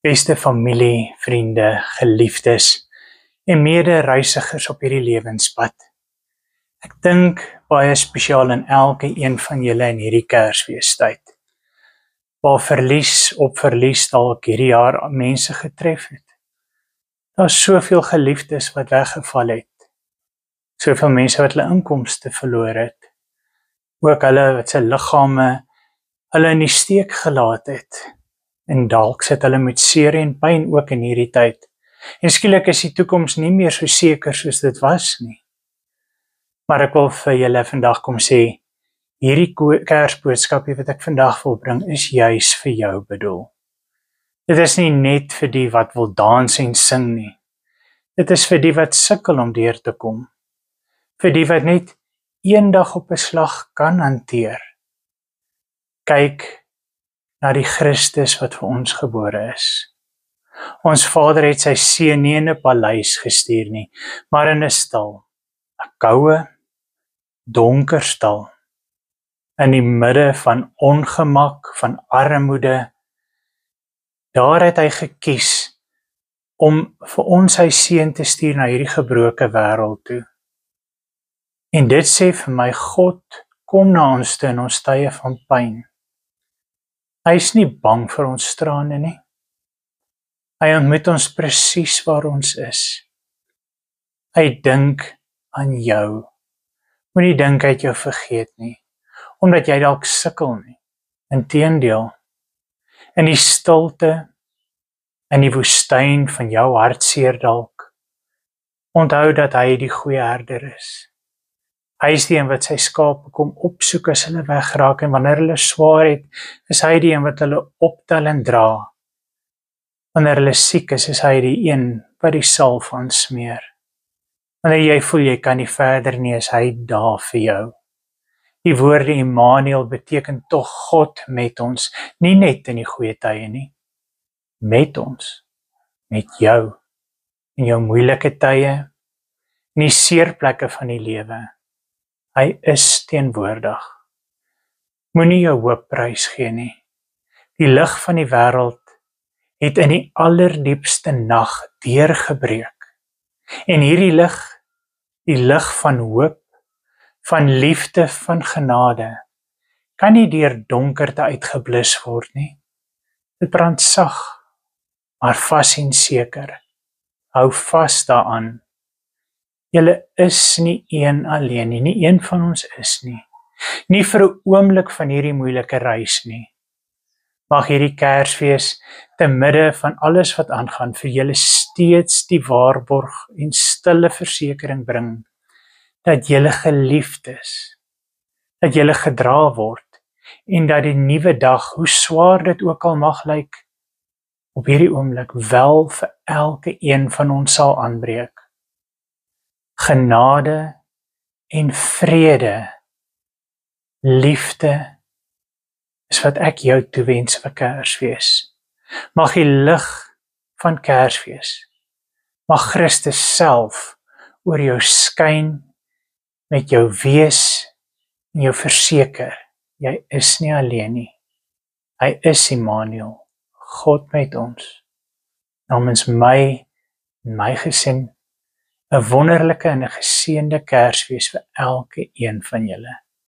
Beste familie, vriende, geliefdes en mede-reisigers op hierdie lewenspad. Ek dink baie spesiaal in elke een van julle in hierdie Kersfeestyd, waar verlies op verlies dalk hierdie jaar mense getref het. Daar's soveel geliefdes wat weggeval het, soveel mense wat hulle inkomste verloor het, ook hulle wat se liggame hulle in die steek gelaat het. En dalk sit hulle met seer en pyn ook in hierdie tyd. En skielik is die toekoms nie meer so seker soos dit was nie. Maar ek wil vir julle vandag kom sê, hierdie Kersboodskapie wat ek vandag wil bring, is juis vir jou bedoel. Dit is nie net vir die wat wil dans en sing nie. Dit is vir die wat sukkel om deur te kom. Vir die wat net eendag op 'n slag kan hanteer. Kyk na die Christus wat vir ons gebore is. Ons Vader het sy seun nie in 'n paleis gestuur nie, maar in 'n stal, 'n koue, donker stal, in die midde van ongemak, van armoede. Daar het hy gekies om vir ons sy seun te stuur na hierdie gebroke wêreld toe. En dit sê vir my, God kom na ons toe in ons tye van pyn. Hy is nie bang vir ons trane nie. Hy ontmoet ons presies waar ons is. Hy dink aan jou. Moenie dink hy het jou vergeet nie, omdat jy dalk sukkel nie. Inteendeel, in die stilte, in die woestyn van jou hartseer dalk, onthou dat hy die goeie herder is. Hy is die een wat sy skape kom opsoek as hulle wegraak, en wanneer hulle swaar het, is hy die een wat hulle optel en dra. Wanneer hulle siek is hy die een wat die salf aansmeer. Wanneer jy voel jy kan nie verder nie, is hy daar vir jou. Die woorde Immanuel beteken tog God met ons, nie net in die goeie tye nie. Met ons, met jou, in jou moeilike tye, in die seerplekke van die lewe. Hy is teenwoordig. Moenie jou hoop prys gee nie. Die lig van die wêreld het in die allerdiepste nag deurgebreek. En hierdie lig, die lig van hoop, van liefde, van genade, kan nie deur donkerte uitgeblus word nie. Dit brand sag, maar vas en seker. Hou vas daaraan. Julle is nie een alleen nie, nie een van ons is nie. Nie vir 'n oomblik van hierdie moeilike reis nie. Mag hierdie Kersfees te midde van alles wat aangaan vir julle steeds die waarborg en stille versekering bring dat julle geliefd is, dat julle gedra word en dat die nuwe dag, hoe swaar dit ook al mag lyk, op hierdie oomblik wel vir elke een van ons sal aanbreek. Genade en vrede, liefde, is wat ek jou toewens vir Kersfees. Mag die lig van Kersfees, mag Christus self oor jou skyn, met jou wees en jou verseker, jy is nie alleen nie. Hy is Immanuel, God met ons. Namens my en my gesin, 'n wonderlike en 'n geseënde Kersfees vir elke een van julle.